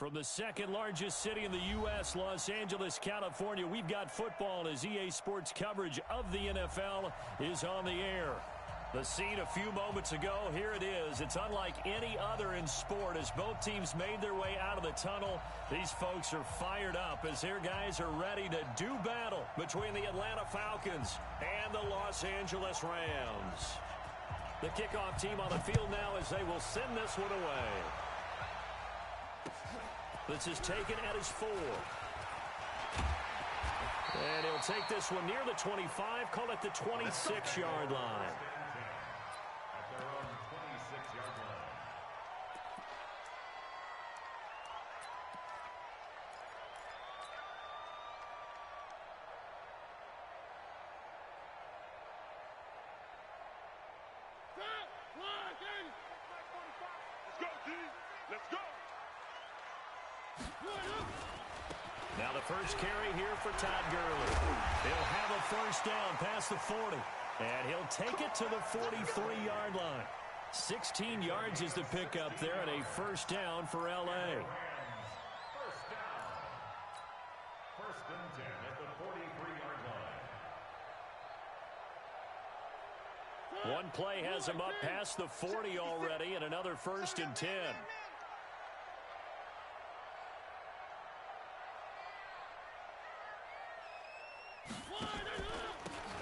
From the second largest city in the U.S., Los Angeles, California, we've got football as EA Sports coverage of the NFL is on the air. The scene a few moments ago, here it is. It's unlike any other in sport as both teams made their way out of the tunnel. These folks are fired up as their guys are ready to do battle between the Atlanta Falcons and the Los Angeles Rams. The kickoff team on the field now as they will send this one away. This is taken at his 4. And he'll take this one near the 25, call it the 26-yard line. At their own 26-yard line. Let's go, D. Let's go. Now the first carry here for Todd Gurley. He'll have a first down past the 40. And he'll take it to the 43-yard line. 16 yards is the pickup there and a first down for L.A. First down. First and 10 at the 43-yard line. One play has him up past the 40 already and another first and 10.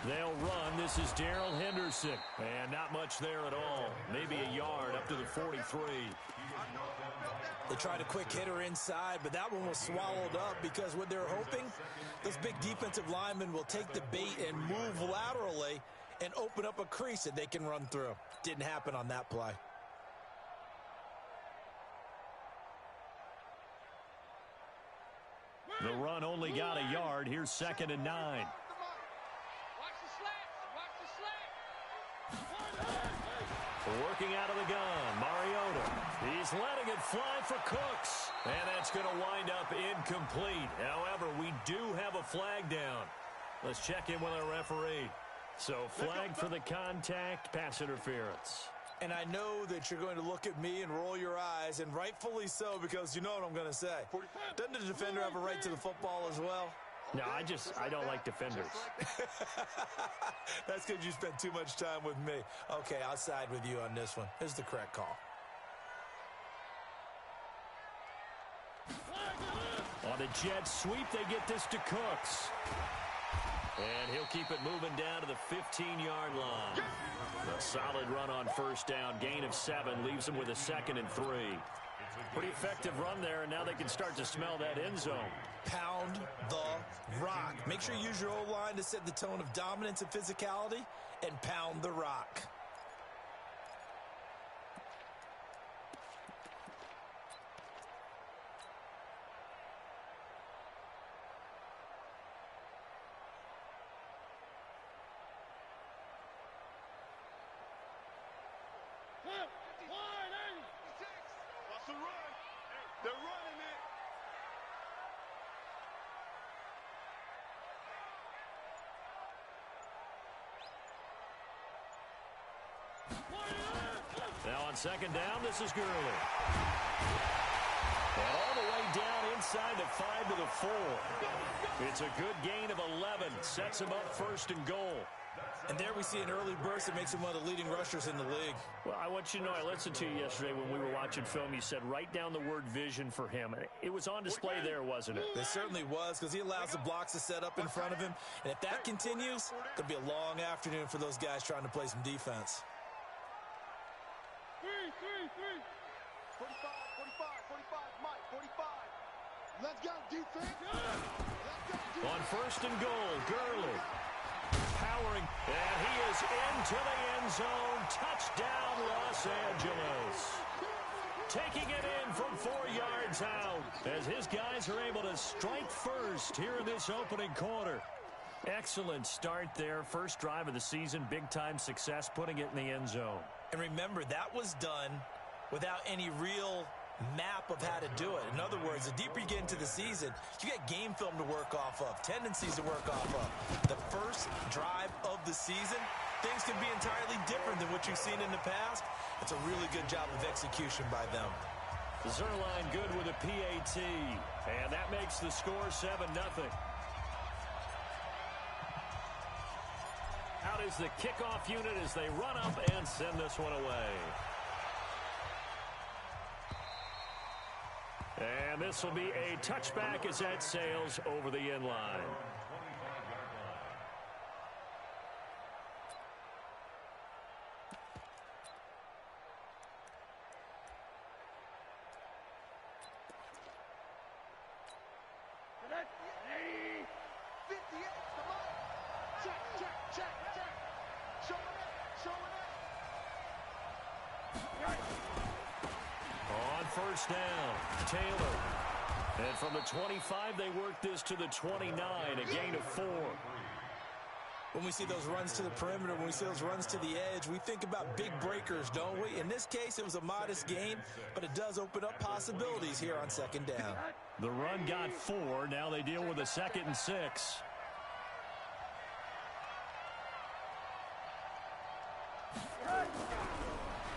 They'll run. This is Darrell Henderson. And not much there at all. Maybe a yard up to the 43. They tried a quick hitter inside, but that one was swallowed up because what they're hoping, those big defensive linemen will take the bait and move laterally and open up a crease that they can run through. Didn't happen on that play. The run only got a yard. Here's 2nd and 9. Working out of the gun, Mariota. He's letting it fly for Cooks. And that's going to wind up incomplete. However, we do have a flag down. Let's check in with our referee. So flag for the contact, pass interference. And I know that you're going to look at me and roll your eyes, and rightfully so, because you know what I'm going to say. Doesn't the defender have a right to the football as well? No, I don't like defenders. That's because you spent too much time with me. Okay, I'll side with you on this one. Here's the correct call. On the jet sweep, they get this to Cooks. And he'll keep it moving down to the 15-yard line. A solid run on first down. Gain of 7 leaves them with a 2nd and 3. Pretty effective run there, and now they can start to smell that end zone. Pound the rock. Make sure you use your O-line to set the tone of dominance and physicality, and pound the rock. What's the run? They're running it. Now on 2nd down, this is Gurley. And all the way down inside the 5 to the 4. It's a good gain of 11. Sets him up 1st and goal. And there we see an early burst that makes him one of the leading rushers in the league. Well, I want you to know, I listened to you yesterday when we were watching film. You said write down the word vision for him. It was on display there, wasn't it? It certainly was, because he allows the blocks to set up in front of him. And if that continues, it's going to be a long afternoon for those guys trying to play some defense. 45, Mike, 45. Let's go, defense. On 1st and goal, Gurley. Powering, and he is into the end zone. Touchdown, Los Angeles. Taking it in from 4 yards out as his guys are able to strike first here in this opening quarter. Excellent start there. First drive of the season. Big-time success putting it in the end zone. And remember, that was done without any real map of how to do it. In other words, the deeper you get into the season, you got game film to work off of, tendencies to work off of. The first drive of the season, things can be entirely different than what you've seen in the past. It's a really good job of execution by them. Zerline good with a PAT. And that makes the score 7-0. Out is the kickoff unit as they run up and send this one away. And this will be a touchback as that sails over the end line. First down, Taylor. And from the 25, they work this to the 29, a gain of 4. When we see those runs to the perimeter, when we see those runs to the edge, we think about big breakers, don't we? In this case, it was a modest gain, but it does open up possibilities here on second down. The run got 4. Now they deal with a 2nd and 6.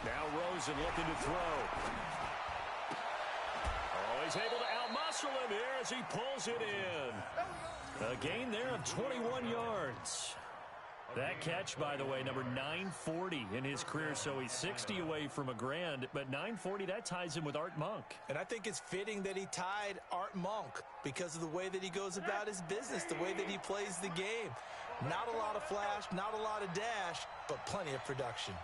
Now Rosen looking to throw. He's able to outmuscle him here as he pulls it in. A gain there of 21 yards. That catch, by the way, number 940 in his career, so he's 60 away from a grand, but 940, that ties him with Art Monk. And I think it's fitting that he tied Art Monk because of the way that he goes about his business, the way that he plays the game. Not a lot of flash, not a lot of dash, but plenty of production.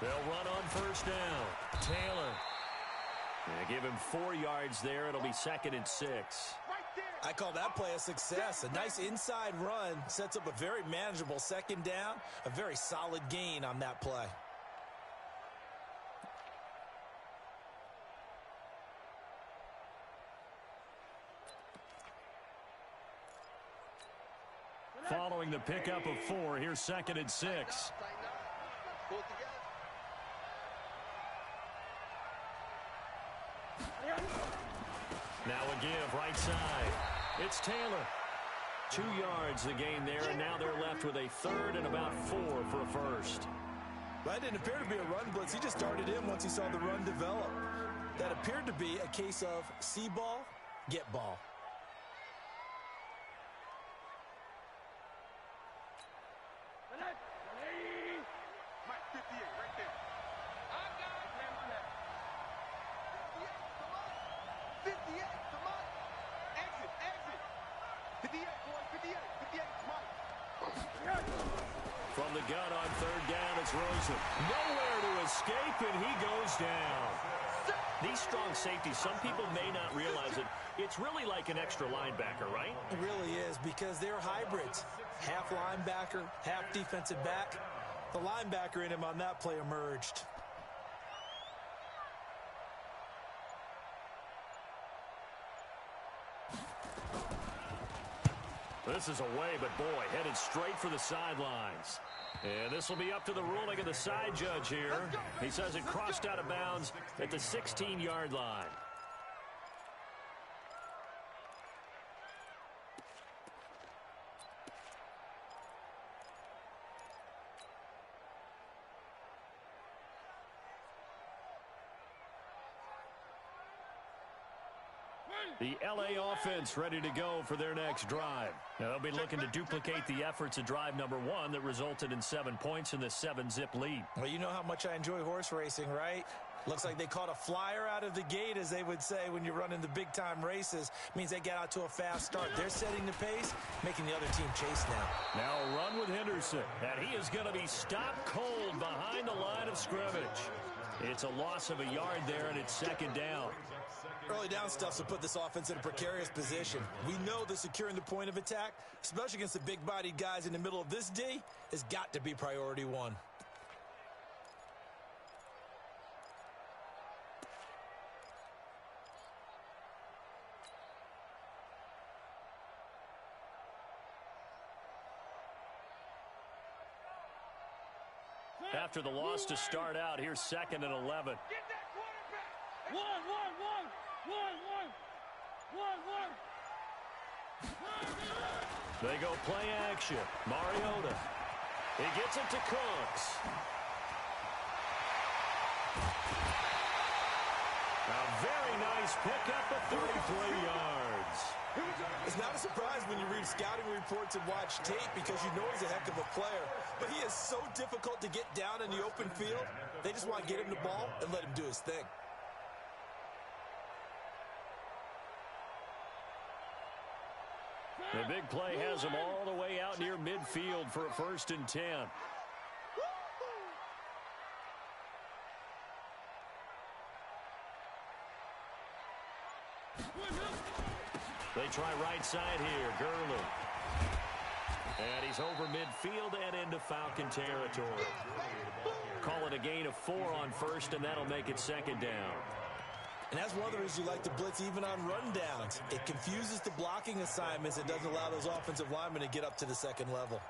They'll run on first down. Taylor. They give him 4 yards there. It'll be 2nd and 6. I call that play a success. A nice inside run sets up a very manageable 2nd down. A very solid gain on that play. Following the pickup of 4, here's 2nd and 6. Now a give right side. It's Taylor. 2 yards the gain there, and now they're left with a 3rd and about 4 for a first. That didn't appear to be a run blitz. He just started in once he saw the run develop. That appeared to be a case of see ball, get ball. From the gun on 3rd down, it's Rosen. Nowhere to escape, and he goes down. These strong safeties, some people may not realize it. It's really like an extra linebacker, right? It really is, because they're hybrids. Half linebacker, half defensive back. The linebacker in him on that play emerged. This is away, but boy, headed straight for the sidelines. And this will be up to the ruling of the side judge here. He says it crossed out of bounds at the 16-yard line. The L.A. offense ready to go for their next drive. Now they'll be looking to duplicate the efforts of drive number 1 that resulted in 7 points in the 7-zip lead. Well, you know how much I enjoy horse racing, right? Looks like they caught a flyer out of the gate, as they would say when you're running the big-time races. Means they get out to a fast start. They're setting the pace, making the other team chase now. Now a run with Henderson, and he is going to be stopped cold behind the line of scrimmage. It's a loss of a yard there, and it's 2nd down. Early down stuff will put this offense in a precarious position. We know that securing the point of attack, especially against the big-bodied guys in the middle of this D, has got to be priority 1. After the loss to start out, here's 2nd and 11. They go play action. Mariota. He gets it to Cooks. A very nice pickup of 33 yards. It's not a surprise when you read scouting reports and watch tape because you know he's a heck of a player. But he is so difficult to get down in the open field. They just want to get him the ball and let him do his thing. The big play has him all the way out near midfield for a 1st and 10. They try right side here. Gurley. And he's over midfield and into Falcon territory. Call it a gain of 4 on 1st, and that'll make it 2nd down. And that's one of the reasons you like to blitz even on rundowns. It confuses the blocking assignments. It doesn't allow those offensive linemen to get up to the 2nd level.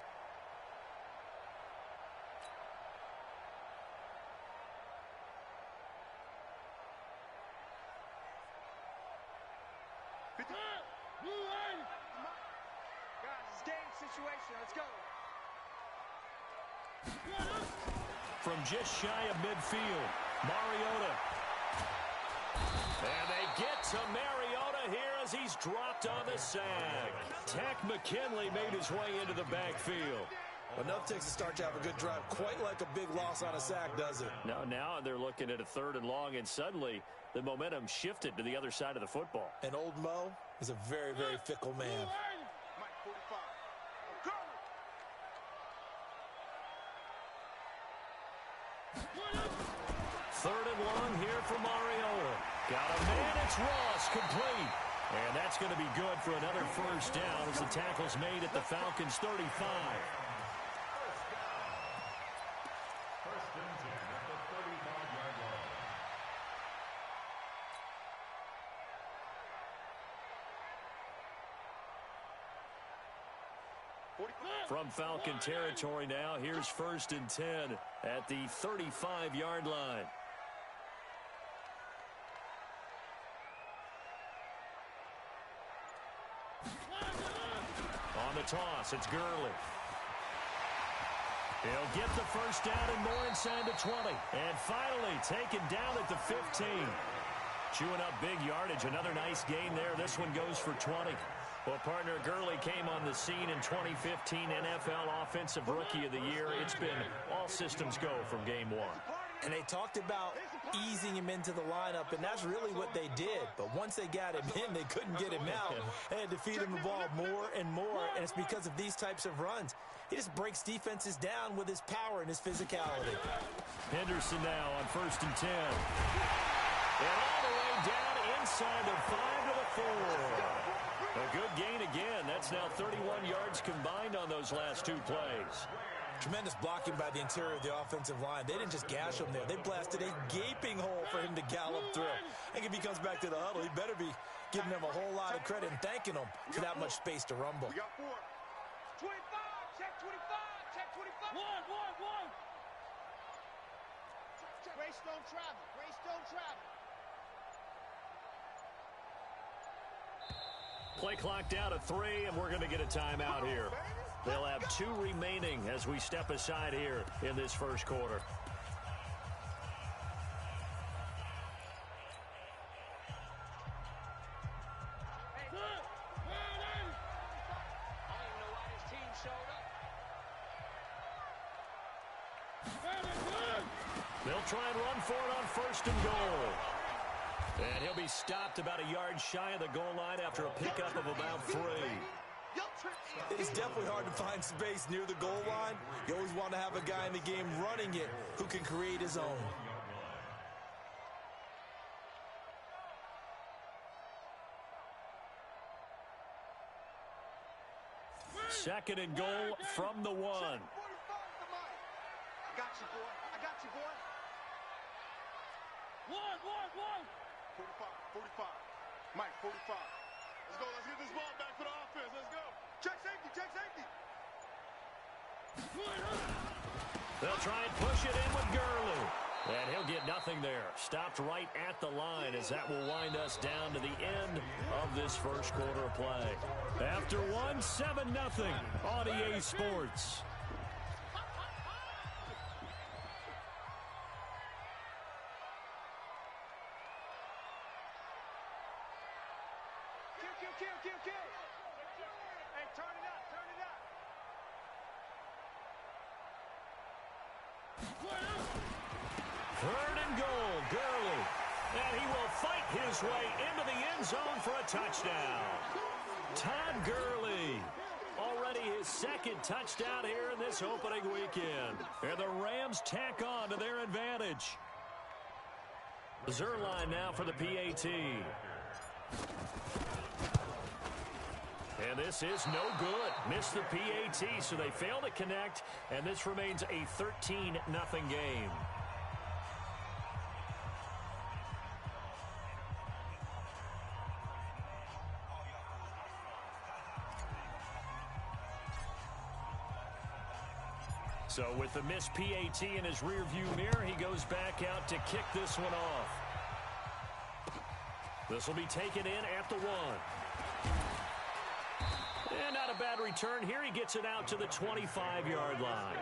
From just shy of midfield, Mariota. And they get to Mariota here as he's dropped on the sack. Tack McKinley made his way into the backfield. Enough takes to start to have a good drive, quite like a big loss on a sack, does it? Now they're looking at a 3rd and long, and suddenly the momentum shifted to the other side of the football. And old Mo is a very, very fickle man. 3rd and long here for Mariota. Got a man, it's Ross, complete. And that's going to be good for another 1st down as the tackle's made at the Falcons' 35. From Falcon territory now, here's 1st and 10 at the 35-yard line. On the toss, it's Gurley. He'll get the 1st down and more inside the 20. And finally taken down at the 15. Chewing up big yardage. Another nice gain there. This one goes for 20. Well, partner, Gurley came on the scene in 2015 NFL Offensive Rookie of the Year. It's been all systems go from game 1. And they talked about easing him into the lineup, and that's really what they did. But once they got him in, they couldn't get him out. They had to feed him the ball more and more, and it's because of these types of runs. He just breaks defenses down with his power and his physicality. Henderson now on 1st and 10. And all the way down inside the 5 to the 4. A good gain again. That's now 31 yards combined on those last 2 plays. Tremendous blocking by the interior of the offensive line. They didn't just gash him there. They blasted a gaping hole for him to gallop through. I think if he comes back to the huddle, he better be giving them a whole lot of credit and thanking them for that much space to rumble. We got 4. 25, check 25, check 25. One. Greystone travel, Greystone travel. Play clock down to 3, and we're going to get a timeout here. They'll have 2 remaining as we step aside here in this 1st quarter. They'll try and run for it on 1st and goal. And he'll be stopped about a yard shy of the goal line after a pickup of about 3. It is definitely hard to find space near the goal line. You always want to have a guy in the game running it who can create his own. 2nd and goal from the 1. I got you, boy. I got you, boy. 45. Mike, 45. Let's go. Let's get this ball back for the offense. Let's go. Check safety. They'll try and push it in with Gurley. And he'll get nothing there. Stopped right at the line as that will wind us down to the end of this 1st quarter of play. After 1, 7-0 on EA Sports. Third and goal, Gurley. And he will fight his way into the end zone for a touchdown. Todd Gurley. Already his second touchdown here in this opening weekend. And the Rams tack on to their advantage. Zerline now for the PAT. And this is no good. Missed the PAT, so they fail to connect, and this remains a 13-0 game. So with the missed PAT in his rearview mirror, he goes back out to kick this one off. This will be taken in at the 1. And not a bad return here. He gets it out to the 25-yard line.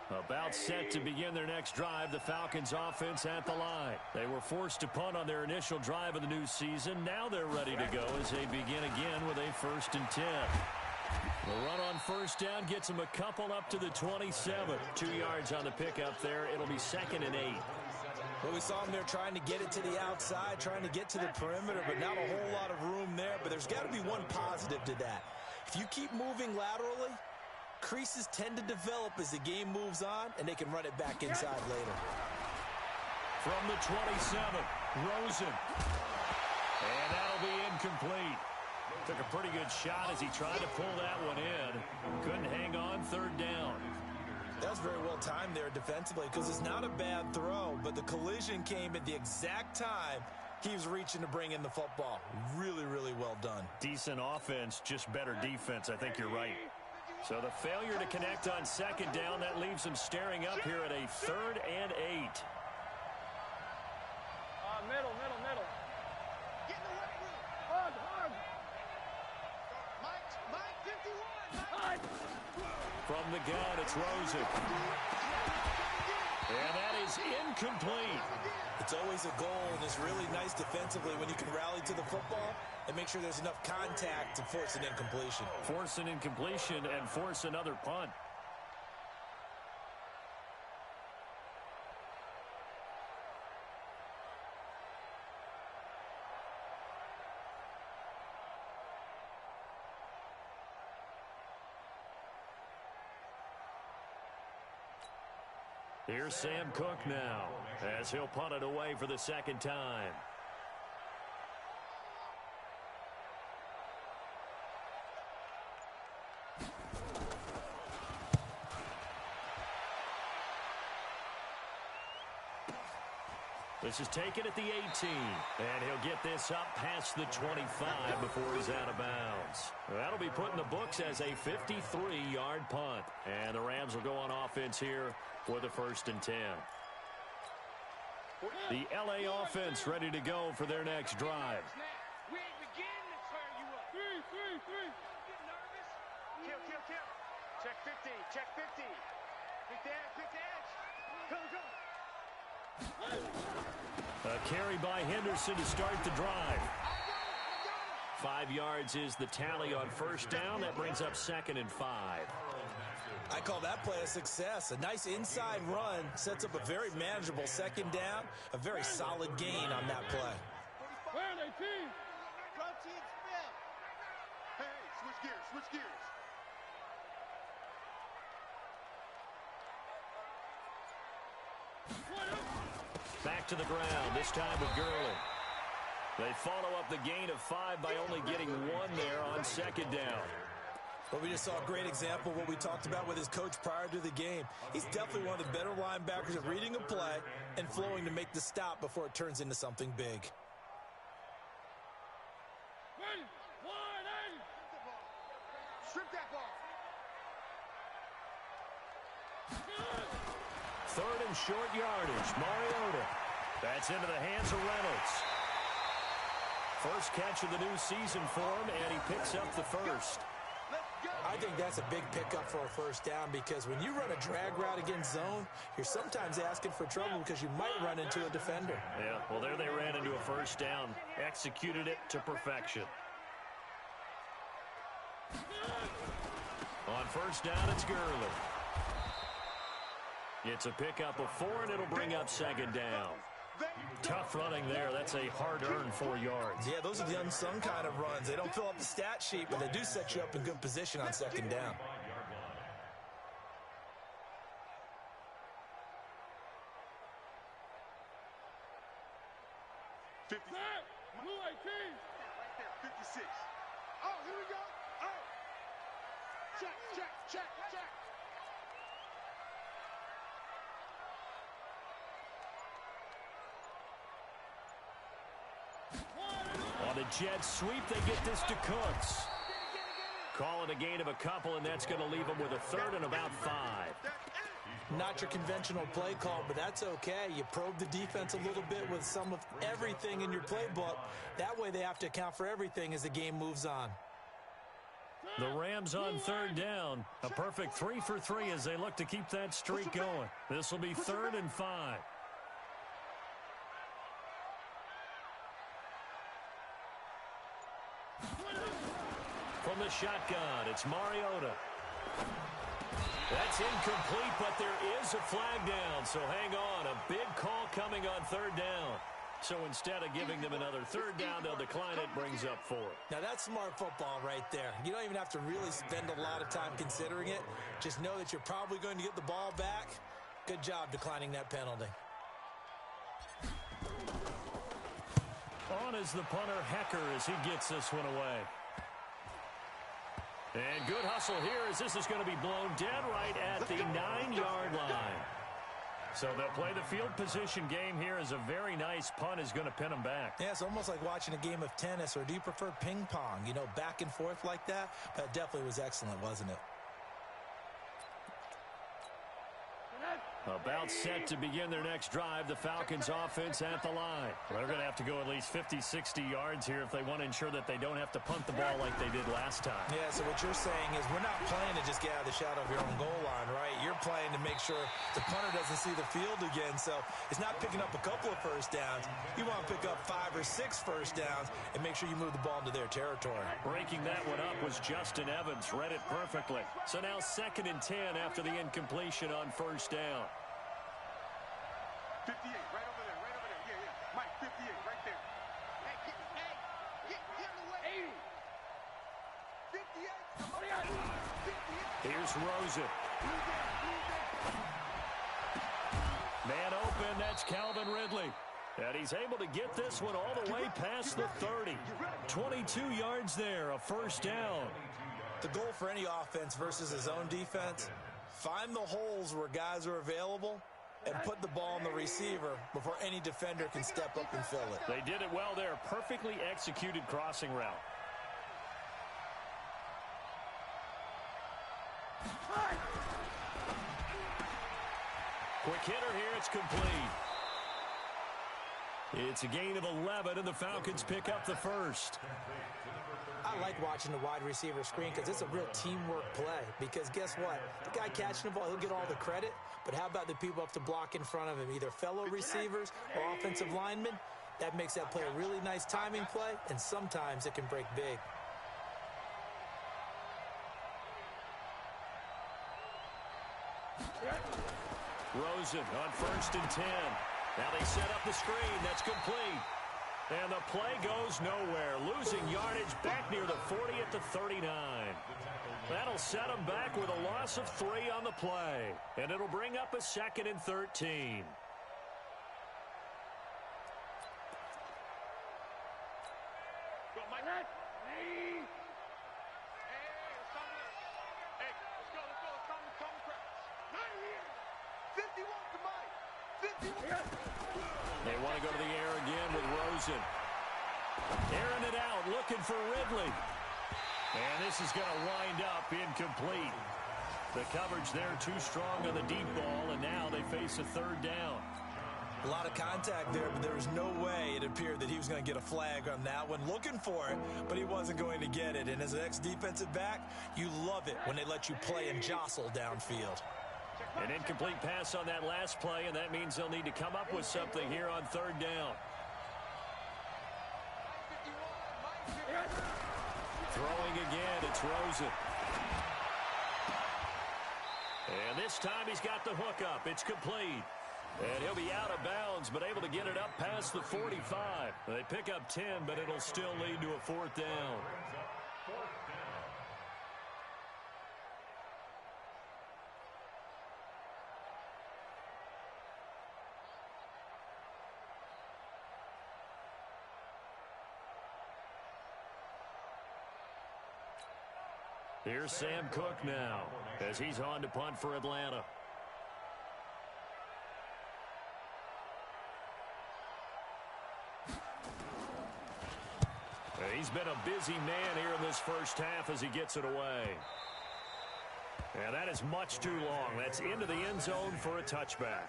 About set to begin their next drive, the Falcons offense at the line. They were forced to punt on their initial drive of the new season. Now they're ready to go as they begin again with a 1st and 10. The run on first down gets them a couple up to the 27. 2 yards on the pickup there. It'll be 2nd and 8. Well, we saw them there trying to get it to the outside, trying to get to the perimeter, but not a whole lot of room there. But there's got to be one positive to that. If you keep moving laterally, creases tend to develop as the game moves on, and they can run it back inside later. From the 27, Rosen. And that'll be incomplete. Took a pretty good shot as he tried to pull that one in. Couldn't hang on, 3rd down. That was very well timed there defensively because it's not a bad throw, but the collision came at the exact time he was reaching to bring in the football. Really, really well done. Decent offense, just better defense. I think you're right. So the failure to connect on 2nd down, that leaves him staring up here at a 3rd and 8. Middle. Get in the right room. Hard. Mike 51. From the gun, it's Rosen. And that is incomplete. It's always a goal, and it's really nice defensively when you can rally to the football and make sure there's enough contact to force an incompletion. Force an incompletion and force another punt. Here's Sam Cook now as he'll punt it away for the 2nd time. This is taken at the 18, and he'll get this up past the 25 before he's out of bounds. That'll be put in the books as a 53-yard punt, and the Rams will go on offense here for the 1st and 10. The LA offense ready to go for their next drive. We ain't beginning to turn you up. Three. Get nervous. Kill. Check 50. Pick the edge. Go. A carry by Henderson to start the drive. 5 yards is the tally on 1st down. That brings up 2nd and 5. I call that play a success. A nice inside run sets up a very manageable 2nd down. A very solid gain on that play. Hey, switch gears. Back to the ground, this time with Gurley. They follow up the gain of 5 by only getting 1 there on 2nd down. Well, we just saw a great example of what we talked about with his coach prior to the game. He's definitely one of the better linebackers at reading a play and flowing to make the stop before it turns into something big. Strip that ball. 3rd and short yardage. Mariota. That's into the hands of Reynolds. First catch of the new season for him, and he picks up the 1st. I I think that's a big pickup for a first down because when you run a drag route against zone, you're sometimes asking for trouble because you might run into a defender. Yeah, well, there they ran into a first down. Executed it to perfection. On first down, it's Gurley. It's a pickup of 4, and it'll bring up second down. Tough running there. That's a hard-earned 4 yards. Yeah, those are the unsung kind of runs. They don't fill up the stat sheet, but they do set you up in good position on second down. Blue 18. Right there, 56. Oh, here we go. Oh. Check, check, check, check. On the jet sweep, they get this to Cooks. Call it a gain of a couple, and that's going to leave them with a third and about 5. Not your conventional play call, but that's okay. You probe the defense a little bit with some of everything in your playbook. That way they have to account for everything as the game moves on. The Rams on third down. A perfect 3 for 3 as they look to keep that streak going. This will be 3rd and 5. From the shotgun, it's Mariota. That's incomplete, but there is a flag down. So hang on, a big call coming on third down. So instead of giving them another third down, they'll decline it, brings up 4. Now that's smart football right there. You don't even have to really spend a lot of time considering it. Just know that you're probably going to get the ball back. Good job declining that penalty. On is the punter, Hecker, as he gets this one away. And good hustle here as this is going to be blown dead right at the 9-yard line. So they'll play the field position game here as a very nice punt is going to pin them back. Yeah, it's almost like watching a game of tennis, or do you prefer ping pong? You know, back and forth like that? That definitely was excellent, wasn't it? About set to begin their next drive, the Falcons offense at the line. They're going to have to go at least 50, 60 yards here if they want to ensure that they don't have to punt the ball like they did last time. Yeah, so what you're saying is we're not playing to just get out of the shadow of your own goal line, right? You're playing to make sure the punter doesn't see the field again. So it's not picking up a couple of first downs. You want to pick up 5 or 6 first downs and make sure you move the ball into their territory. Breaking that one up was Justin Evans. Read it perfectly. So now 2nd and 10 after the incompletion on first down. 58, right over there, right over there. Yeah, yeah. Mike, 58, right there. Hey, get in the way. 80. 58. Here's Rosen. Man open, that's Calvin Ridley. And he's able to get this one all the way past the 30. 22 yards there, a first down. The goal for any offense versus his own defense, find the holes where guys are available and put the ball on the receiver before any defender can step up and fill it. They did it well there. Perfectly executed crossing route. Quick hitter here. It's complete. It's a gain of 11, and the Falcons pick up the first. I like watching the wide receiver screen because it's a real teamwork play. Because guess what? The guy catching the ball, he'll get all the credit. But how about the people up to block in front of him, either fellow receivers or offensive linemen? That makes that play a really nice timing play, and sometimes it can break big. Rosen on 1st and 10. Now they set up the screen. That's complete. And the play goes nowhere. Losing yardage back near the 40 at the 39. That'll set them back with a loss of 3 on the play. And it'll bring up a 2nd and 13. Go, Mike. Hey, let's go. Come crash. 51 to Mike. 51. They want to go to the air again with Rosen. Airing it out, looking for Ridley. And this is going to wind up incomplete. The coverage there too strong on the deep ball, and now they face a 3rd down. A lot of contact there, but there was no way it appeared that he was going to get a flag on that one. Looking for it, but he wasn't going to get it. And as an ex-defensive back, you love it when they let you play and jostle downfield. An incomplete pass on that last play, and that means they'll need to come up with something here on third down. Throwing again, it's Rosen. And this time he's got the hook up. It's complete. And he'll be out of bounds, but able to get it up past the 45. They pick up 10, but it'll still lead to a fourth down. Here's Sam Cook now as he's on to punt for Atlanta. He's been a busy man here in this first half as he gets it away. And that is much too long. That's into the end zone for a touchback.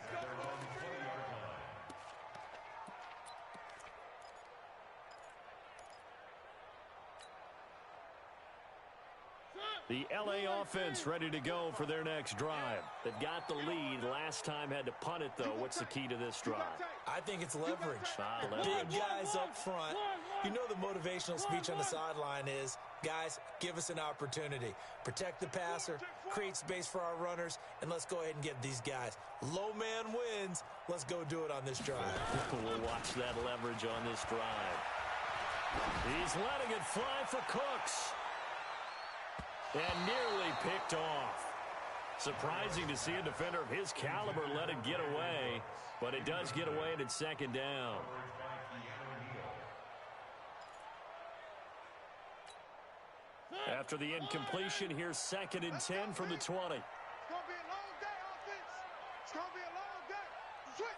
The LA offense ready to go for their next drive. They've got the lead. Last time had to punt it, though. What's the key to this drive? I think it's leverage. Leverage. Big guys up front. You know the motivational speech on the sideline is, guys, give us an opportunity. Protect the passer, create space for our runners, and let's go ahead and get these guys. Low man wins. Let's go do it on this drive. We'll watch that leverage on this drive. He's letting it fly for Cooks. And nearly picked off. Surprising to see a defender of his caliber let it get away, but it does get away and it's second down. After the incompletion, here's 2nd and 10 from the 20. It's going to be a long day, offense. It's going to be a long day. Switch.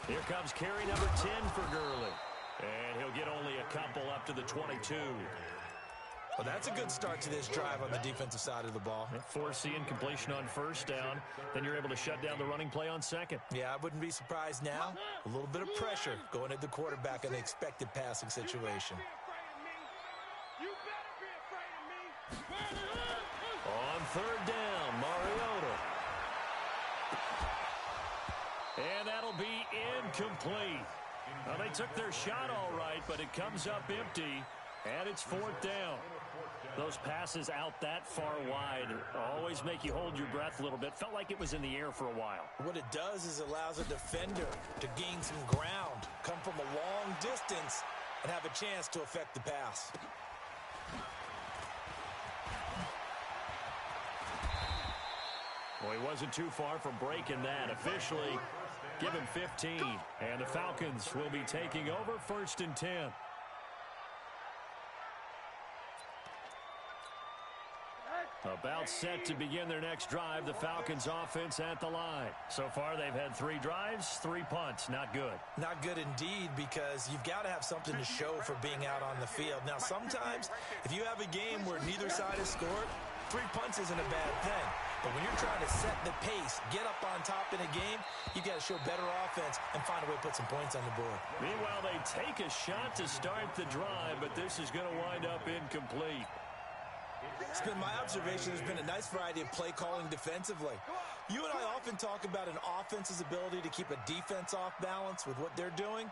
Here comes carry number 10 for Gurley. And he'll get only a couple up to the 22. Well, that's a good start to this drive on the defensive side of the ball. Force the incompletion on first down. Then you're able to shut down the running play on second. Yeah, I wouldn't be surprised now. A little bit of pressure going at the quarterback in the expected passing situation. You better be afraid of me. On third down, Mariota. And that'll be incomplete. Well, they took their shot all right, but it comes up empty, and it's fourth down. Those passes out that far wide always make you hold your breath a little bit. Felt like it was in the air for a while. What it does is allows a defender to gain some ground, come from a long distance, and have a chance to affect the pass. Well, he wasn't too far from breaking that. Officially, give him 15. And the Falcons will be taking over 1st and 10. About set to begin their next drive, the Falcons offense at the line. So far, they've had 3 drives, 3 punts. Not good. Not good indeed, because you've got to have something to show for being out on the field. Now, sometimes, if you have a game where neither side has scored, 3 punts isn't a bad thing. But when you're trying to set the pace, get up on top in a game, you've got to show better offense and find a way to put some points on the board. Meanwhile, they take a shot to start the drive, but this is going to wind up incomplete. It's been my observation there's been a nice variety of play calling defensively. You and I often talk about an offense's ability to keep a defense off balance with what they're doing.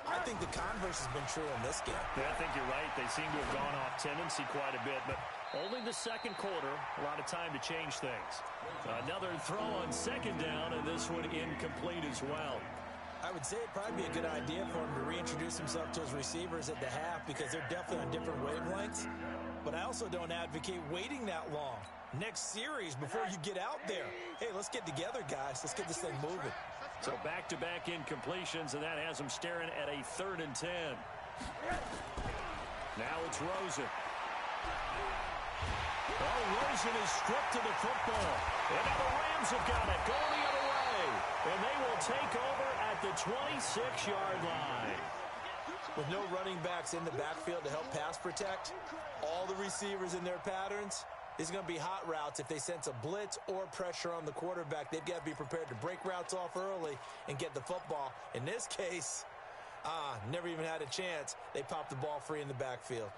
I think the converse has been true in this game. Yeah, I think you're right. They seem to have gone off tendency quite a bit, but only the second quarter, a lot of time to change things. Another throw on second down, and this one incomplete as well. I would say it'd probably be a good idea for him to reintroduce himself to his receivers at the half because they're definitely on different wavelengths. But I also don't advocate waiting that long. Next series, before you get out there, hey, let's get together, guys. Let's get this thing moving. So back-to-back incompletions, and that has them staring at a 3rd and 10. Now it's Rosen. Oh, Rosen is stripped to the football. And now the Rams have got it, going the other way. And they will take over at the 26-yard line. With no running backs in the backfield to help pass protect, all the receivers in their patterns, it's going to be hot routes. If they sense a blitz or pressure on the quarterback, they've got to be prepared to break routes off early and get the football. In this case, never even had a chance. They popped the ball free in the backfield.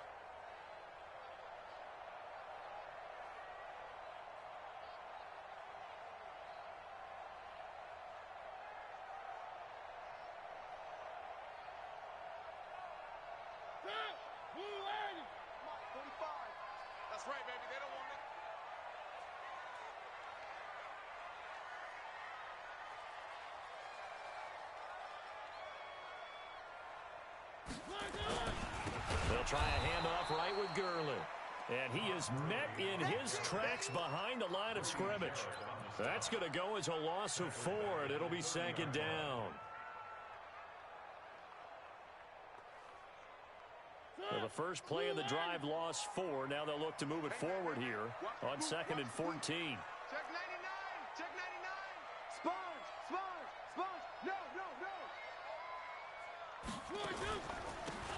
That's right, baby. They don't want it. They'll try a handoff right with Gurley. And he is met in his tracks behind the line of scrimmage. That's going to go as a loss of 4, and it'll be 2nd down. Well, the first play of the drive lost 4. Now they'll look to move it forward here on 2nd and 14. Check 99. Check 99. Sponge. No.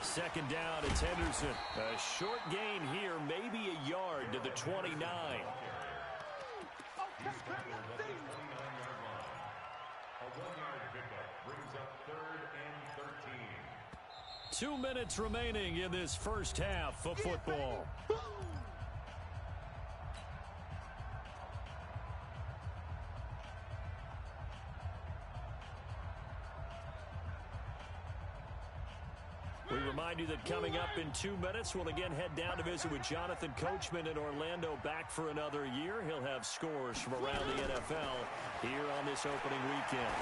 2nd down, it's Henderson. A short gain here, maybe a yard to the 29. He's tackled at the 29-yard line. A 1-yard pickup brings up 3rd and 13. 2 minutes remaining in this first half of football. We remind you that coming up in 2 minutes, we'll again head down to visit with Jonathan Coachman in Orlando, back for another year. He'll have scores from around the NFL here on this opening weekend.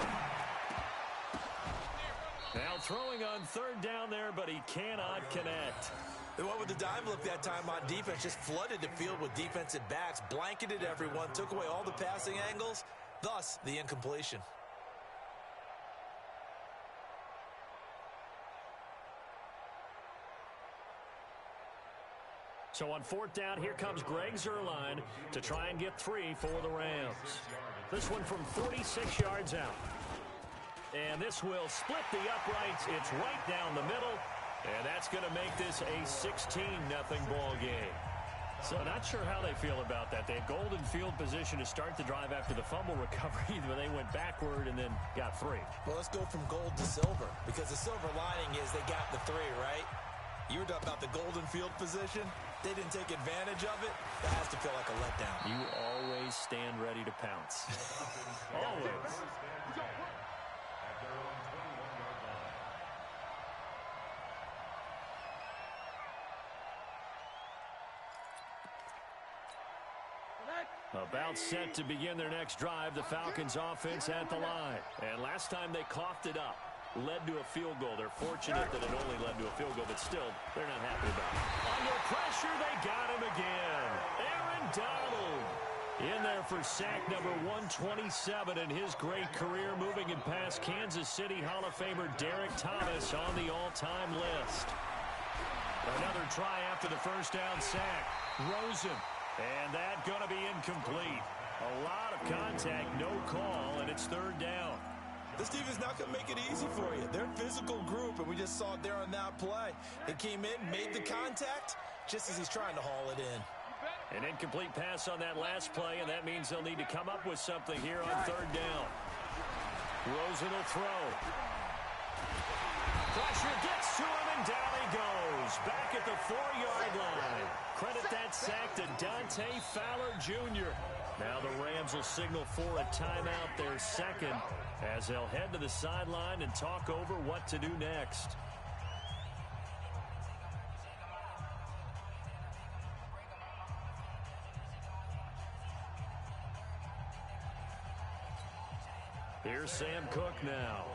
Now throwing on 3rd down there, but he cannot connect. And what with the dime look that time on defense, just flooded the field with defensive backs, blanketed everyone, took away all the passing angles, thus the incompletion. So on 4th down, here comes Greg Zuerlein to try and get 3 for the Rams. This one from 46 yards out. And this will split the uprights. It's right down the middle. And that's going to make this a 16-0 ball game. So not sure how they feel about that. They had golden field position to start the drive after the fumble recovery, but they went backward and then got 3. Well, let's go from gold to silver, because the silver lining is they got the 3, right? You were talking about the golden field position. They didn't take advantage of it. That has to feel like a letdown. You always stand ready to pounce. Always. About set to begin their next drive, the Falcons offense at the line. And last time they coughed it up, led to a field goal. They're fortunate that it only led to a field goal, but still, they're not happy about it. Under pressure, they got him again. Aaron Donald in there for sack number 127 in his great career, moving and past Kansas City Hall of Famer Derek Thomas on the all-time list. Another try after the first down sack. Rosen. And that going to be incomplete. A lot of contact, no call, and it's 3rd down. This defense not going to make it easy for you. They're a physical group, and we just saw it there on that play. He came in, made the contact, just as he's trying to haul it in. An incomplete pass on that last play, and that means they'll need to come up with something here on 3rd down. Rosen will throw. Pressure gets to him, and down he goes. Back at the 4-yard line. Credit that sack to Dante Fowler Jr. Now the Rams will signal for a timeout, their second, as they'll head to the sideline and talk over what to do next. Here's Sam Cook now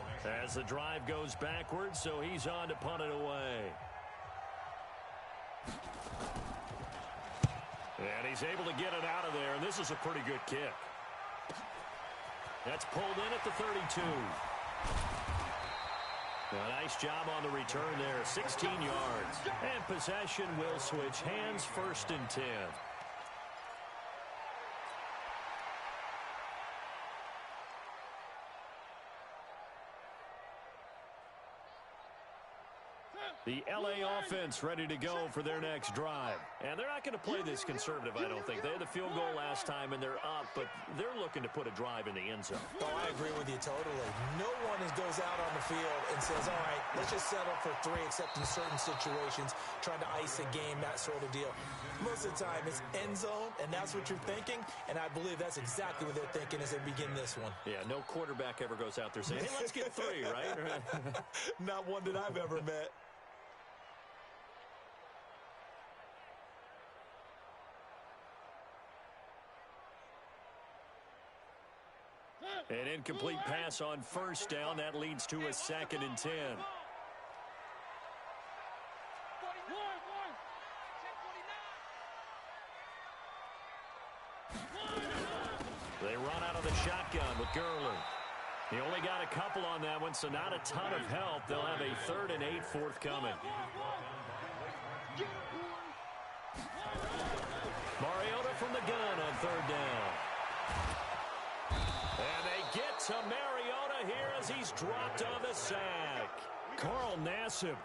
as the drive goes backwards, so he's on to punt it away. And he's able to get it out of there, and this is a pretty good kick. That's pulled in at the 32. A nice job on the return there, 16 yards. And possession will switch hands, 1st and 10. The LA offense ready to go for their next drive. And they're not going to play this conservative, I don't think. They had the field goal last time, and they're up, but they're looking to put a drive in the end zone. Oh, I agree with you totally. No one goes out on the field and says, all right, let's just settle for 3, except in certain situations, trying to ice a game, that sort of deal. Most of the time, it's end zone, and that's what you're thinking, and I believe that's exactly what they're thinking as they begin this one. Yeah, no quarterback ever goes out there saying, hey, let's get 3, right? Not one that I've ever met. An incomplete pass on first down. That leads to a 2nd and 10. They run out of the shotgun with Gurley. He only got a couple on that one, so not a ton of help. They'll have a 3rd and 8 forthcoming. Mariota from the gun on 3rd down. And they get to Mariota here as he's dropped on the sack. Carl Nassib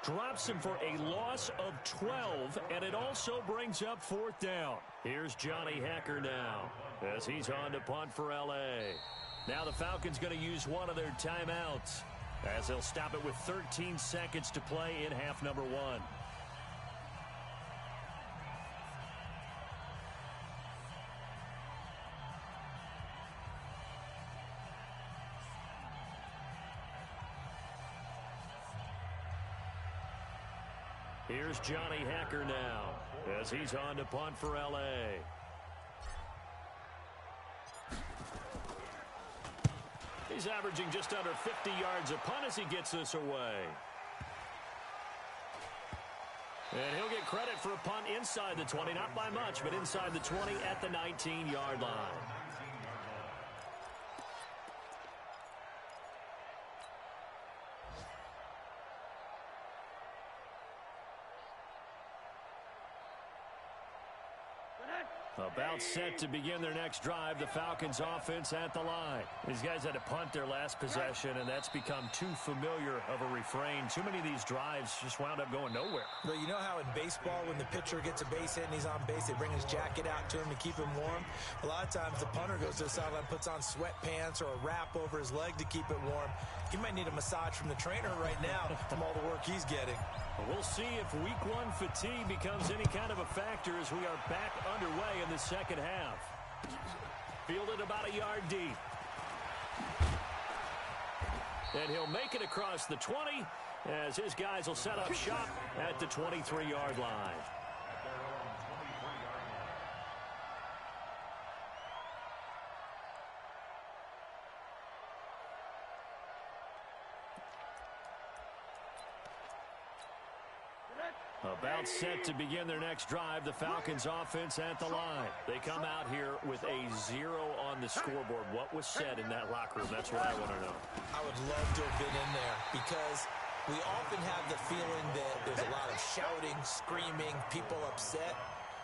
drops him for a loss of 12, and it also brings up 4th down. Here's Johnny Hekker now as he's on to punt for L.A. Now the Falcons going to use one of their timeouts as they'll stop it with 13 seconds to play in half number 1. Here's Johnny Hekker now as he's on to punt for L.A. He's averaging just under 50 yards a punt as he gets this away. And he'll get credit for a punt inside the 20, not by much, but inside the 20 at the 19-yard line. About set to begin their next drive, the Falcons offense at the line. These guys had to punt their last possession, and that's become too familiar of a refrain. Too many of these drives just wound up going nowhere. Well, you know how in baseball, when the pitcher gets a base hit and he's on base, they bring his jacket out to him to keep him warm? A lot of times the punter goes to the sideline, puts on sweatpants or a wrap over his leg to keep it warm. He might need a massage from the trainer right now from all the work he's getting. We'll see if week 1 fatigue becomes any kind of a factor as we are back underway in the second half. Fielded about a yard deep. And he'll make it across the 20 as his guys will set up shop at the 23-yard line. About set to begin their next drive, the Falcons offense at the line. They come out here with a 0 on the scoreboard. What was said in that locker room? That's what I want to know. I would love to have been in there because we often have the feeling that there's a lot of shouting, screaming, people upset.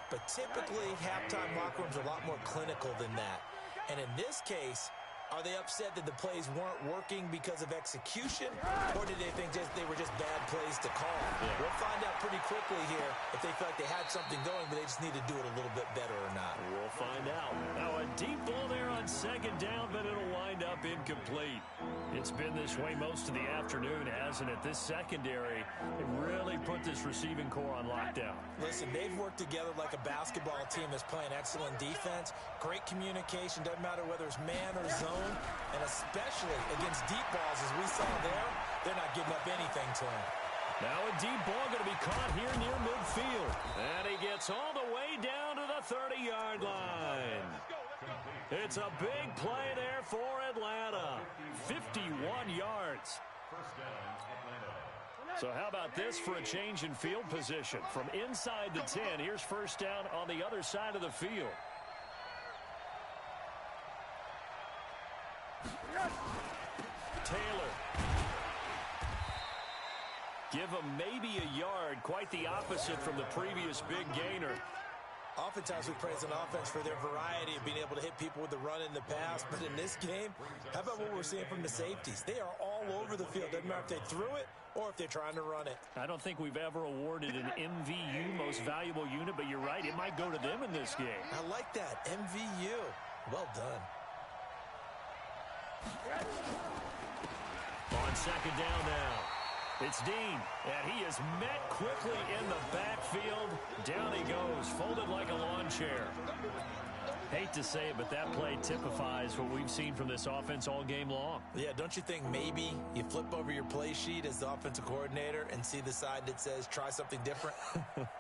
But typically, halftime locker rooms are a lot more clinical than that. And in this case, are they upset that the plays weren't working because of execution, or did they think they were just bad plays to call? Yeah. We'll find out pretty quickly here if they feel like they had something going, but they just need to do it a little bit better or not. We'll find out. Now a deep ball there on 2nd down, but it'll wind up incomplete. It's been this way most of the afternoon, hasn't it? This secondary really put this receiving core on lockdown. Listen, they've worked together like a basketball team that's playing excellent defense. Great communication, doesn't matter whether it's man or zone, and especially against deep balls, as we saw there, they're not giving up anything to him. Now a deep ball going to be caught here near midfield. And he gets all the way down to the 30-yard line. It's a big play there for Atlanta. 51 yards. So how about this for a change in field position? From inside the 10, here's 1st down on the other side of the field. Taylor. Give him maybe a yard. Quite the opposite from the previous big gainer. Oftentimes we praise an offense for their variety of being able to hit people with the run and the pass. But in this game, how about what we're seeing from the safeties? They are all all over the field. Doesn't matter if they threw it or if they're trying to run it. I don't think we've ever awarded an MVU, most valuable unit, but you're right, it might go to them in this game. I like that, MVU. Well done. On second down now, it's Dean, and he is met quickly in the backfield. Down he goes, folded like a lawn chair. Hate to say it, but that play typifies what we've seen from this offense all game long. Yeah, don't you think maybe you flip over your play sheet as the offensive coordinator and see the side that says try something different?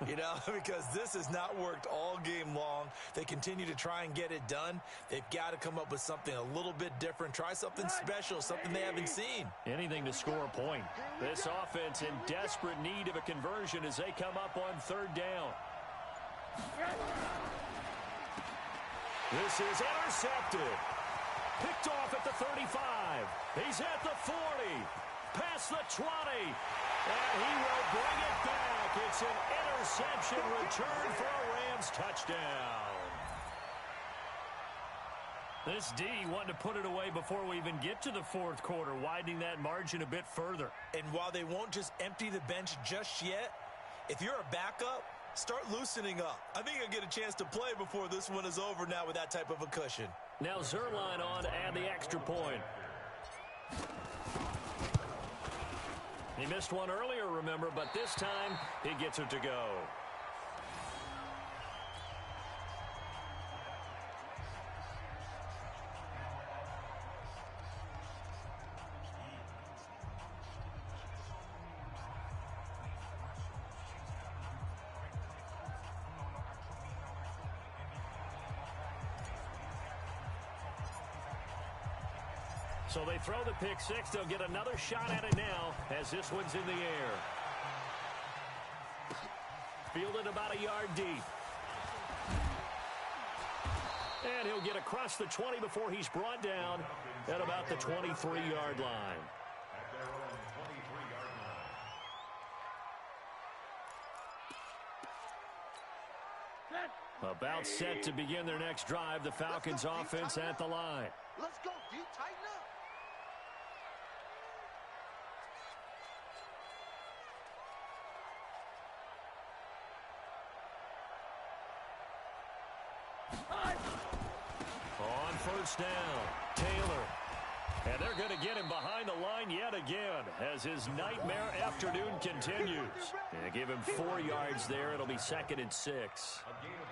You know, because this has not worked all game long. They continue to try and get it done. They've got to come up with something a little bit different. Try something special, something they haven't seen. Anything to score a point. This offense in desperate need of a conversion as they come up on third down. This is intercepted. Picked off at the 35. He's at the 40. Past the 20. And he will bring it back. It's an interception return for a Rams touchdown. This D wanted to put it away before we even get to the fourth quarter, widening that margin a bit further. And while they won't just empty the bench just yet, if you're a backup, start loosening up. I think you'll get a chance to play before this one is over now with that type of a cushion. Now Zerline on to add the extra point. He missed one earlier, remember, but this time he gets it to go. So they throw the pick six. They'll get another shot at it now as this one's in the air. Fielded about a yard deep. And he'll get across the 20 before he's brought down at about the 23-yard line. At their own 23-yard line. About set to begin their next drive. The Falcons offense at the line. Let's go, D. Tighten up. On first down, Taylor. And they're going to get him behind the line yet again as his nightmare afternoon continues. And give him 4 yards there. It'll be 2nd and 6.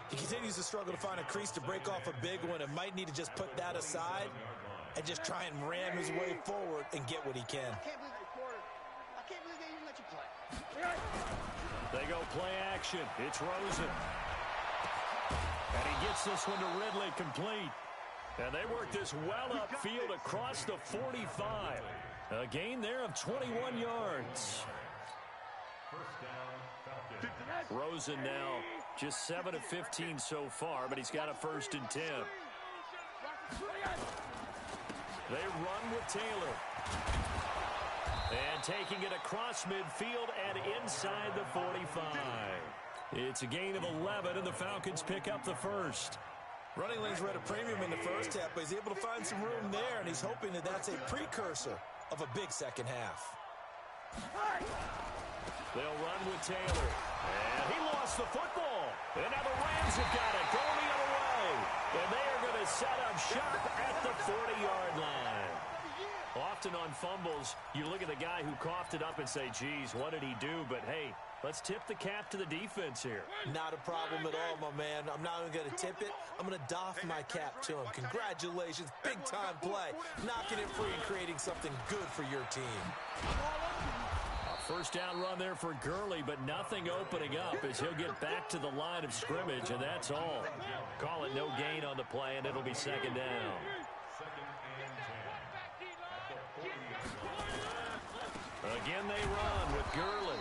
He continues to struggle to find a crease to break off a big one and might need to just put that aside and just try and ram his way forward and get what he can. I can't believe they even let you play. They go play action. It's Rosen. And he gets this one to Ridley complete. And they work this well upfield across the 45. A gain there of 21 yards. First down, Falcons. Rosen now just 7 of 15 so far, but he's got a 1st and 10. They run with Taylor. And taking it across midfield and inside the 45. It's a gain of 11, and the Falcons pick up the 1st. Running lanes were at a premium in the first half, but he's able to find some room there, and he's hoping that that's a precursor of a big second half. They'll run with Taylor. And he lost the football. And now the Rams have got it going the other way. And they are going to set up shop at the 40-yard line. Often on fumbles, you look at the guy who coughed it up and say, geez, what did he do? But, hey, let's tip the cap to the defense here. Not a problem at all, my man. I'm not even going to tip it. I'm going to doff my cap to him. Congratulations. Big-time play. Knocking it free and creating something good for your team. A first down run there for Gurley, but nothing opening up as he'll get back to the line of scrimmage, and that's all. Call it no gain on the play, and it'll be 2nd down. Again, they run with Gurley.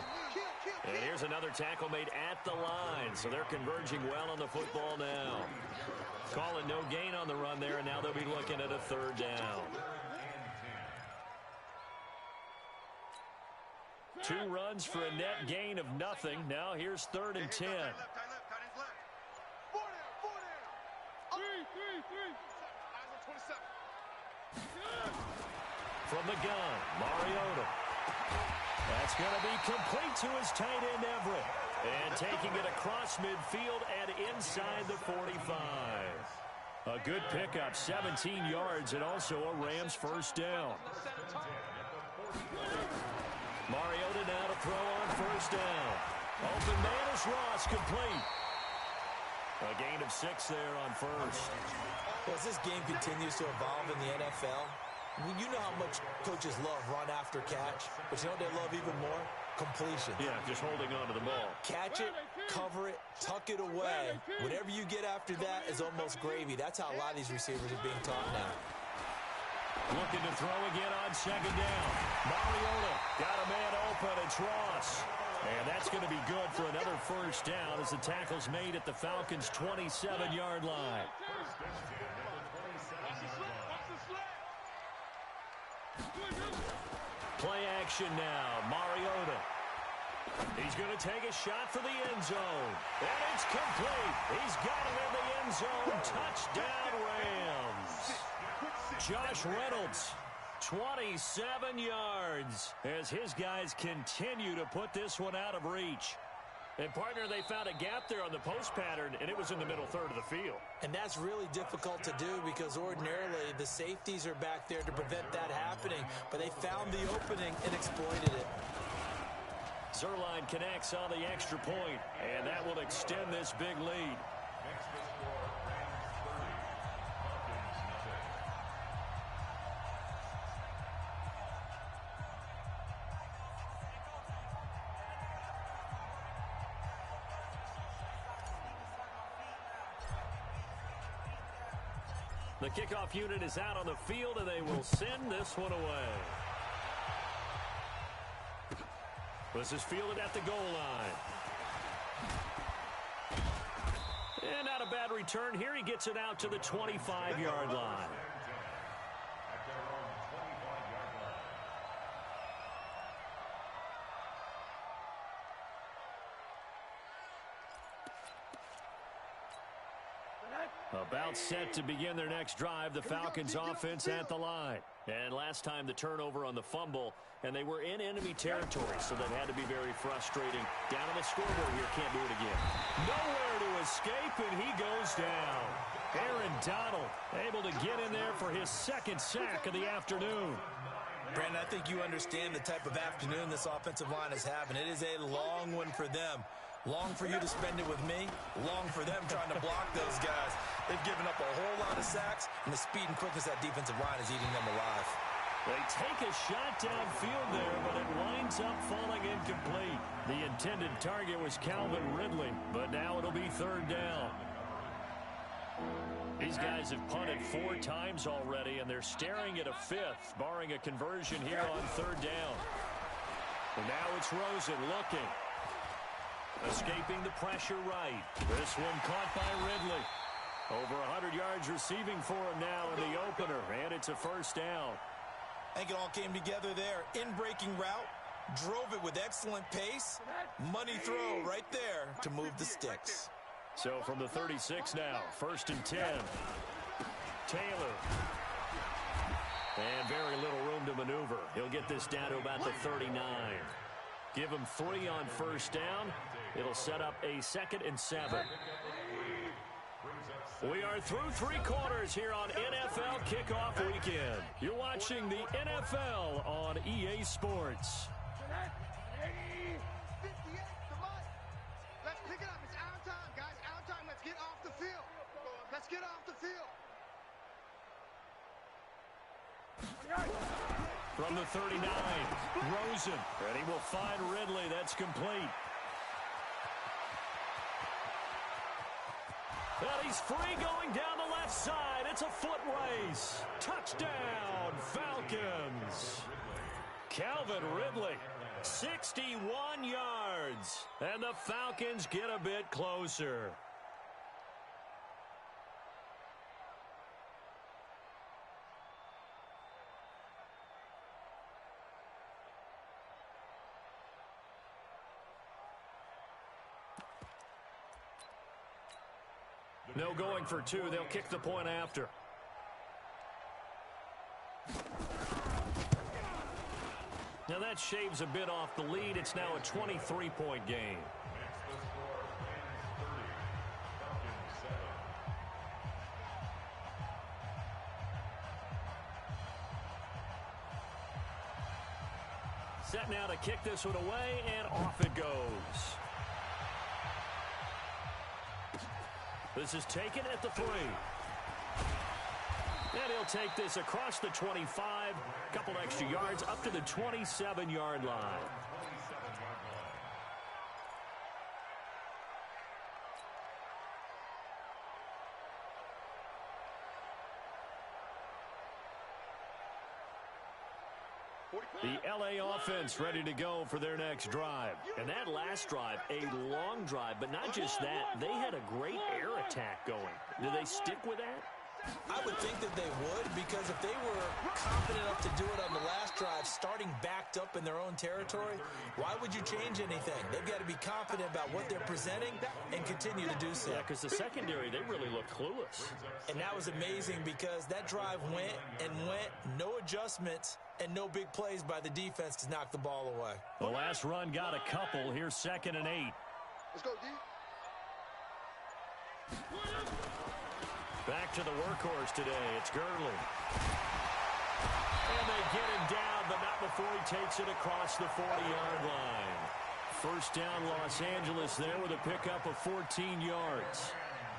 And here's another tackle made at the line. So they're converging well on the football now. Call it no gain on the run there, and now they'll be looking at a 3rd down. 2 runs for a net gain of nothing. Now here's 3rd and 10. from the gun, Mariota. That's going to be complete to his tight end, Everett. And taking it across midfield and inside the 45. A good pickup, 17 yards, and also a Rams first down. Mariota now to throw on first down. Open man is Ross, complete. A gain of 6 there on first. Well, as this game continues to evolve in the NFL, you know how much coaches love run after catch, but you know what they love even more? Completion. Yeah, just holding on to the ball. Catch it, cover it, tuck it away. Whatever you get after that is almost gravy. That's how a lot of these receivers are being taught now. Looking to throw again on second down. Mariota got a man open. It's Ross. And that's going to be good for another first down as the tackle's made at the Falcons' 27-yard line. Play action now. Mariota. He's going to take a shot for the end zone. And it's complete. He's got it in the end zone. Touchdown, Rams. Josh Reynolds, 27 yards as his guys continue to put this one out of reach. And, partner, they found a gap there on the post pattern, and it was in the middle third of the field. And that's really difficult to do because ordinarily the safeties are back there to prevent that happening. But they found the opening and exploited it. Zerline connects on the extra point, and that will extend this big lead. The kickoff unit is out on the field, and they will send this one away. This is fielded at the goal line. And not a bad return here. He gets it out to the 25-yard line. About set to begin their next drive, the Falcons offense at the line. And last time the turnover on the fumble, and they were in enemy territory, so that had to be very frustrating. Down on the scoreboard here, can't do it again. Nowhere to escape, and he goes down. Aaron Donald able to get in there for his second sack of the afternoon. Brandon, I think you understand the type of afternoon this offensive line is having. It is a long one for them. Long for you to spend it with me. Long for them trying to block those guys. They've given up a whole lot of sacks, and the speed and quickness of that defensive line is eating them alive. They take a shot downfield there, but it winds up falling incomplete. The intended target was Calvin Ridley, but now it'll be third down. These guys have punted 4 times already, and they're staring at a 5th, barring a conversion here on third down. And now it's Rosen looking. Escaping the pressure right. This one caught by Ridley. Over 100 yards receiving for him now in the opener, and it's a first down. I think it all came together there. In-breaking route, drove it with excellent pace. Money throw right there to move the sticks. So from the 36 now, 1st and 10. Taylor. And very little room to maneuver. He'll get this down to about the 39. Give him 3 on first down. It'll set up a 2nd and 7. We are through 3 quarters here on NFL Kickoff Weekend. You're watching the NFL on EA Sports. Let's pick it up. It's our time, guys. Our time. Let's get off the field. Let's get off the field. From the 39, Rosen. And he will find Ridley. That's complete. And he's free going down the left side. It's a foot race. Touchdown, Falcons. Calvin Ridley, 61 yards. And the Falcons get a bit closer. No going for 2. They'll kick the point after. that shaves a bit off the lead. It's now a 23-point game. Set now to kick this one away, and off it goes. This is taken at the 3. And he'll take this across the 25, couple extra yards up to the 27-yard line. The LA offense ready to go for their next drive. And that last drive, a long drive, but not just that. They had a great air attack going. Do they stick with that? I would think that they would, because if they were confident enough to do it on the last drive, starting backed up in their own territory, why would you change anything? They've got to be confident about what they're presenting and continue to do so. Yeah, because the secondary, they really look clueless. And that was amazing because that drive went and went, no adjustments, and no big plays by the defense to knock the ball away. The last run got a couple. Here's 2nd and 8. Let's go, D. Back to the workhorse today. It's Gurley. And they get him down, but not before he takes it across the 40-yard line. First down, Los Angeles there with a pickup of 14 yards.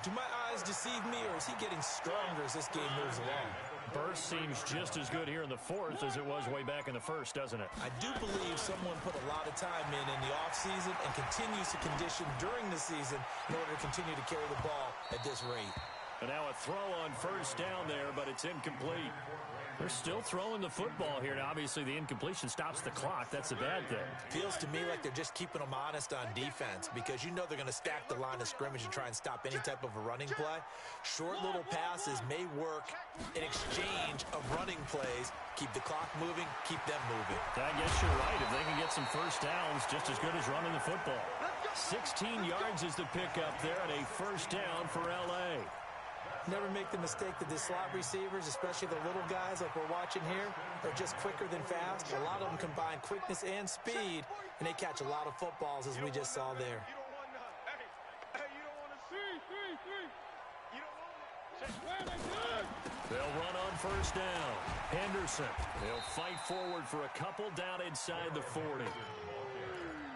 Do my eyes deceive me, or is he getting stronger as this game moves along? Burst seems just as good here in the 4th as it was way back in the 1st, doesn't it? I do believe someone put a lot of time in the offseason and continues to condition during the season in order to continue to carry the ball at this rate. And now a throw on first down there, but it's incomplete. They're still throwing the football here. Now, obviously, the incompletion stops the clock. That's a bad thing. Feels to me like they're just keeping them honest on defense because you know they're going to stack the line of scrimmage and try and stop any type of a running play. Short little passes may work in exchange of running plays. Keep the clock moving, keep them moving. I guess you're right. If they can get some first downs, just as good as running the football. 16 yards is the pickup there and a first down for L.A. Never make the mistake that the slot receivers, especially the little guys like we're watching here, are just quicker than fast. A lot of them combine quickness and speed, and they catch a lot of footballs, as we just saw there. They'll run on first down. Henderson. They'll fight forward for a couple down inside the 40.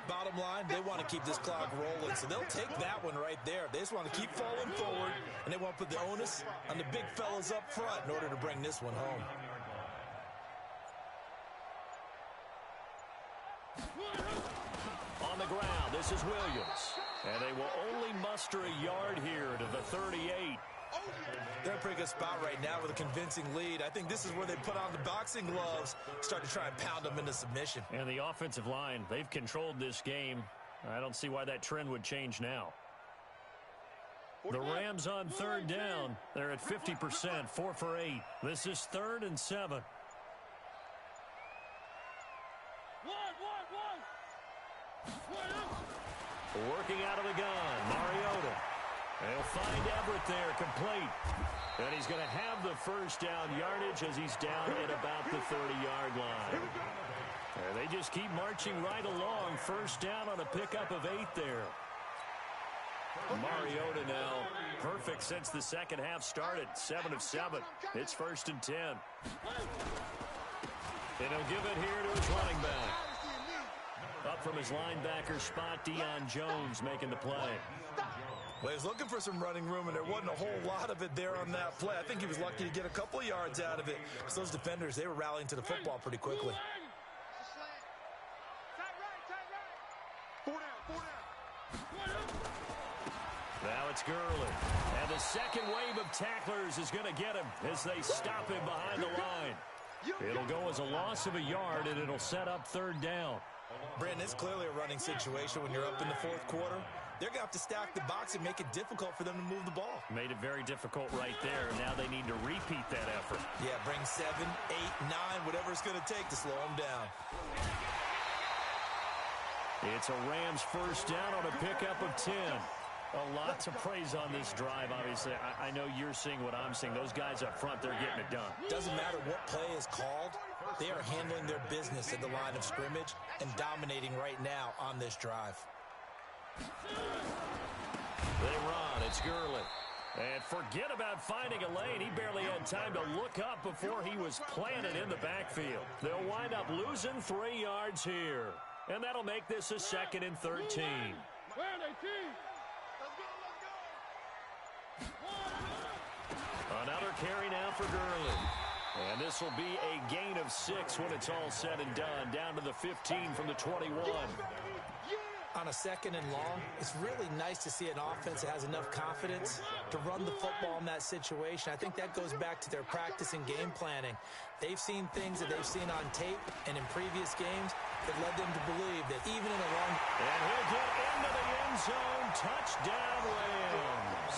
Bottom line, they want to keep this clock rolling, so they'll take that one right there. They just want to keep falling forward, and they want to put the onus on the big fellas up front in order to bring this one home. On the ground, this is Williams. And they will only muster a yard here to the 38. They're in a pretty good spot right now with a convincing lead. I think this is where they put on the boxing gloves, start to try and pound them into submission. And the offensive line, they've controlled this game. I don't see why that trend would change now. The Rams on third down. They're at 50%, 4 for 8. This is 3rd and 7. Working out of the gun, Mariota. They'll find Everett there, complete. And he's going to have the first down yardage as he's down at about the 30-yard line. And they just keep marching right along. First down on a pickup of 8 there. Mariota now perfect since the second half started. 7 of 7. It's 1st and 10. And he'll give it here to his running back. Up from his linebacker spot, Deion Jones making the play. Well, he was looking for some running room, and there wasn't a whole lot of it there on that play. I think he was lucky to get a couple of yards out of it. So those defenders, they were rallying to the football pretty quickly. Now it's Gurley. And the second wave of tacklers is going to get him as they stop him behind the line. It'll go as a loss of a yard, and it'll set up 3rd down. Brandon, it's clearly a running situation when you're up in the 4th quarter. They're going to have to stack the box and make it difficult for them to move the ball. Made it very difficult right there. Now they need to repeat that effort. Yeah, bring 7, 8, 9, whatever it's going to take to slow them down. It's a Rams first down on a pickup of 10. A lot to praise on this drive, obviously. I know you're seeing what I'm seeing. Those guys up front, they're getting it done. Doesn't matter what play is called. They are handling their business at the line of scrimmage and dominating right now on this drive. They run. It's Gurley. And forget about finding a lane. He barely had time to look up before he was planted in the backfield. They'll wind up losing 3 yards here. And that'll make this a 2nd and 13. Another carry now for Gurley. And this will be a gain of 6 when it's all said and done. Down to the 15 from the 21. On a 2nd and long, it's really nice to see an offense that has enough confidence to run the football in that situation. I think that goes back to their practice and game planning. They've seen things that they've seen on tape and in previous games that led them to believe that even in a long... And he'll get into the end zone. Touchdown, Rams.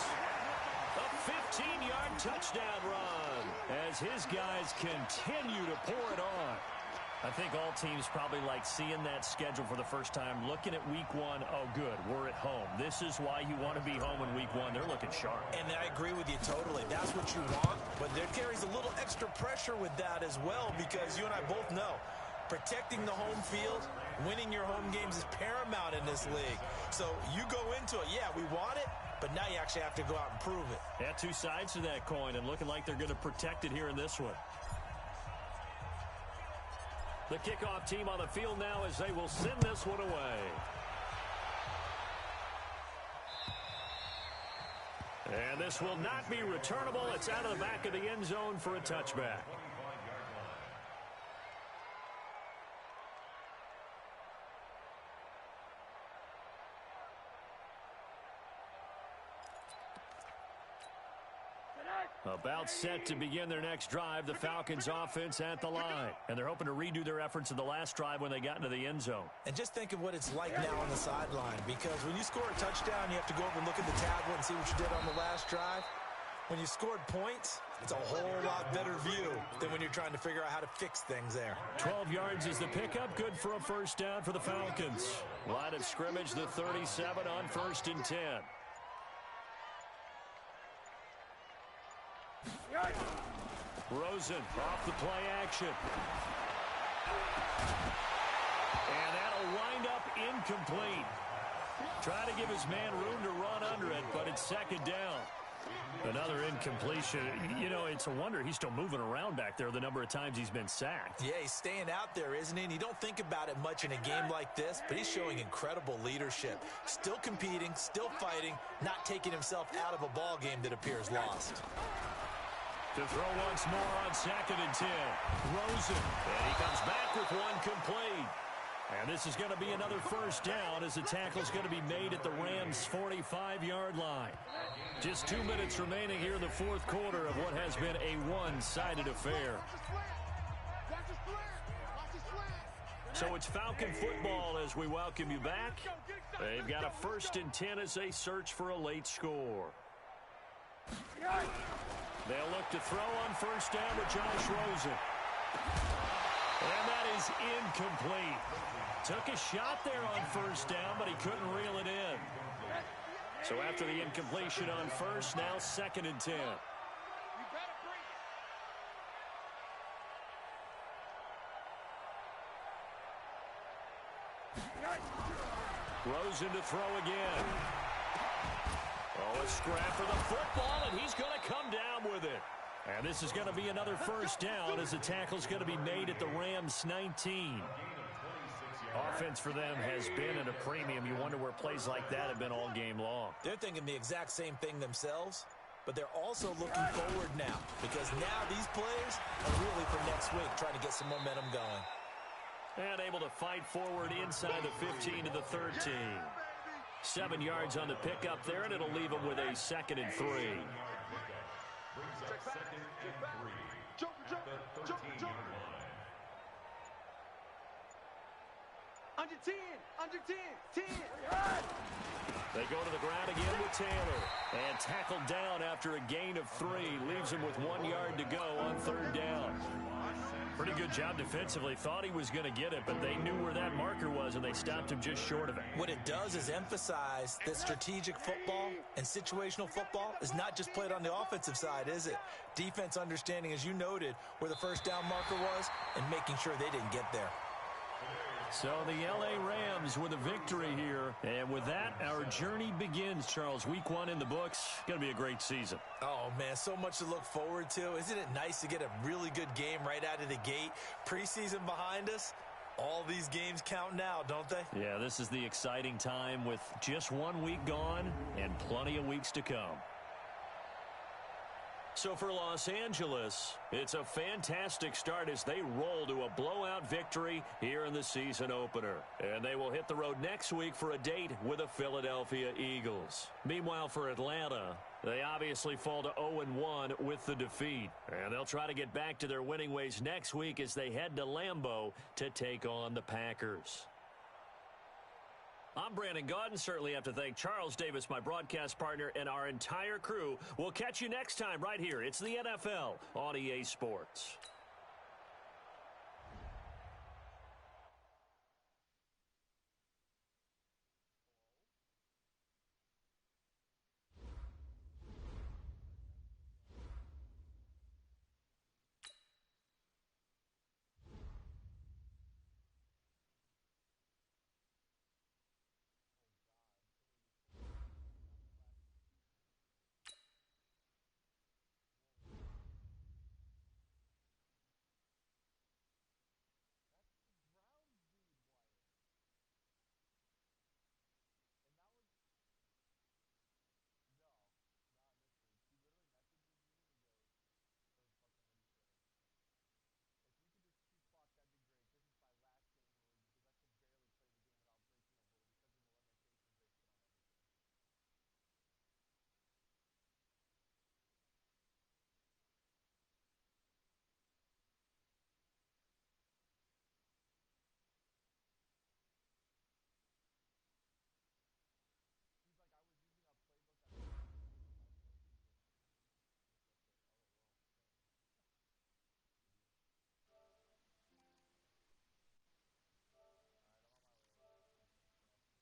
A 15-yard touchdown run as his guys continue to pour it on. I think all teams probably like seeing that schedule for the first time, looking at week 1. Oh, good, we're at home. This is why you want to be home in week 1. They're looking sharp. And I agree with you totally. That's what you want, but there carries a little extra pressure with that as well because you and I both know protecting the home field, winning your home games is paramount in this league. So you go into it, yeah, we want it, but now you actually have to go out and prove it. Yeah, 2 sides to that coin and looking like they're going to protect it here in this one. The kickoff team on the field now as they will send this one away. And this will not be returnable. It's out of the back of the end zone for a touchback. About set to begin their next drive, the Falcons offense at the line. And they're hoping to redo their efforts in the last drive when they got into the end zone. And just think of what it's like now on the sideline, because when you score a touchdown, you have to go over and look at the tablet and see what you did on the last drive. When you scored points, it's a whole lot better view than when you're trying to figure out how to fix things there. 12 yards is the pickup, good for a first down for the Falcons. Line of scrimmage, the 37 on 1st and 10. Rosen off the play action. And that'll wind up incomplete. Try to give his man room to run under it, but it's 2nd down. Another incompletion. You know, it's a wonder he's still moving around back there the number of times he's been sacked. Yeah, he's staying out there, isn't he? And you don't think about it much in a game like this, but he's showing incredible leadership. Still competing, still fighting, not taking himself out of a ball game that appears lost. To throw once more on 2nd and 10. Rosen. And he comes back with one complete. And this is going to be another first down as the tackle's going to be made at the Rams' 45-yard line. Just 2 minutes remaining here in the 4th quarter of what has been a one-sided affair. So it's Falcon football as we welcome you back. They've got a 1st and 10 as they search for a late score. They'll look to throw on 1st down with Josh Rosen. And that is incomplete. Took a shot there on 1st down, but he couldn't reel it in. So after the incompletion on 1st, now 2nd and 10. Rosen to throw again. Oh, a scrap for the football, and he's going to come down with it. And this is going to be another first down as the tackle's going to be made at the Rams' 19. Offense for them has been at a premium. You wonder where plays like that have been all game long. They're thinking the exact same thing themselves, but they're also looking forward now because now these plays are really for next week, trying to get some momentum going. And able to fight forward inside the 15 to the 13. 7 yards on the pickup there, and it'll leave them with a 2nd and 3. Under 10, under 10, 10. They go to the ground again with Taylor. And tackled down after a gain of 3. Leaves him with 1 yard to go on 3rd down. Pretty good job defensively. Thought he was going to get it, but they knew where that marker was, and they stopped him just short of it. What it does is emphasize that strategic football and situational football is not just played on the offensive side, is it? Defense understanding, as you noted, where the first down marker was and making sure they didn't get there. So the L.A. Rams with a victory here. And with that, our journey begins, Charles. Week 1 in the books. Going to be a great season. Oh, man, so much to look forward to. Isn't it nice to get a really good game right out of the gate? Preseason behind us. All these games count now, don't they? Yeah, this is the exciting time with just 1 week gone and plenty of weeks to come. So for Los Angeles, it's a fantastic start as they roll to a blowout victory here in the season opener. And they will hit the road next week for a date with the Philadelphia Eagles. Meanwhile, for Atlanta, they obviously fall to 0-1 with the defeat. And they'll try to get back to their winning ways next week as they head to Lambeau to take on the Packers. I'm Brandon Gaudin. Certainly have to thank Charles Davis, my broadcast partner, and our entire crew. We'll catch you next time right here. It's the NFL on EA Sports.